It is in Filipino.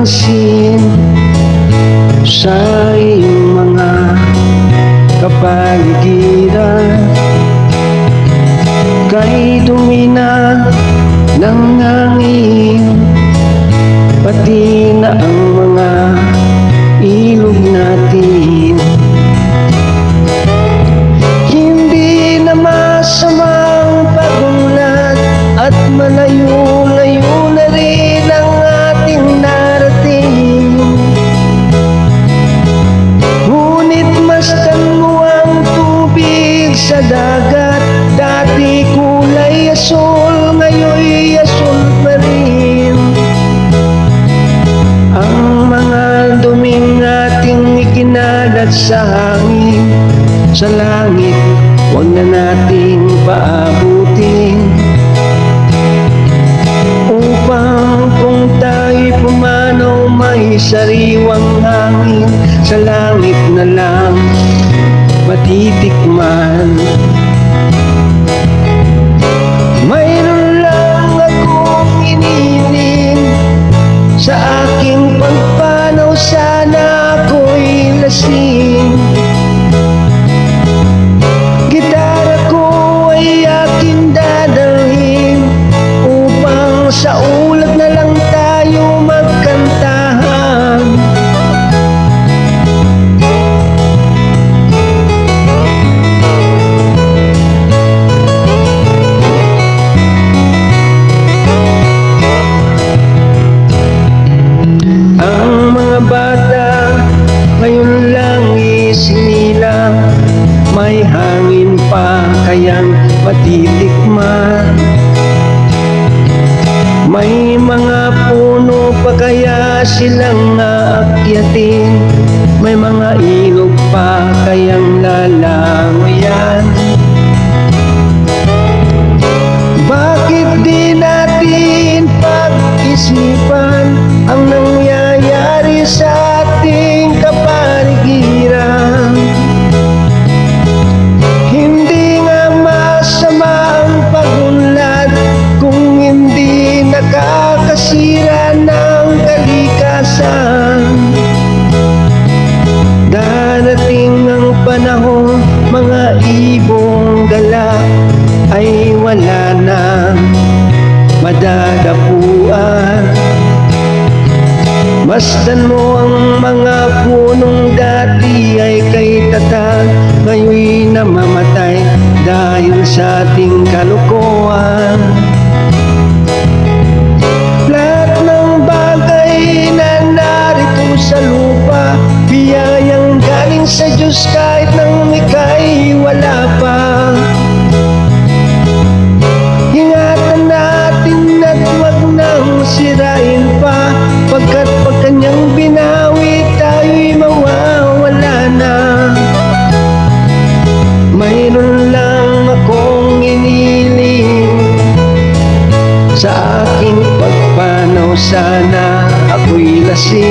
pansin sa iyong mga kapaligiran. Kay dumi na ng hangin, pati na ang mga ilog natin. Hindi na masamang pagunlad at malayo-layo na rin ang ating narating. Ngunit masdan mo ang tubig sa dagat, dati kulay asul, ngayon'y asul pa rin. Ang mga duming ating ikinalat sa hangin, sa langit, huwag na nating paabutin. Upang kung tayo'y pumanaw, may sariwang hangin, sa langit na lang matitikman. Mayroon lang akong iniling, sa aking pagpanaw sana ako'y lasing. Gitara ko ay aking dadalhin, upang sa ulat na lang tayo magkantahan. Ang mga bata ngayon lang isinilang, may hangin pa kayang matitikman. May mga puno pa kaya silang aakyatin, may mga ilog pa kayang lalangoyan. Bakit di natin pag-isipan ang nangyayari sa ating kapaligiran? Hindi nga masama ang pagunlad kung hindi nakakasira ng kalikasan. Darating ang panahon, mga ibong gala ay wala na madadapuan. Masdan mo ang mga punong dati ay kay tatag, ngayon'y namamatay dahil sa ating kalokohan. Lahat ng bagay na narito sa lupa, biyayang galing sa Diyos kahit nang ika'y wala pa. Ingatan natin at huwag nang sirain pa, pagkat pag kanyang binawi tayo'y mawawala na. Mayroon lang akong iniling, sa aking pagpanaw sana ako'y lasing.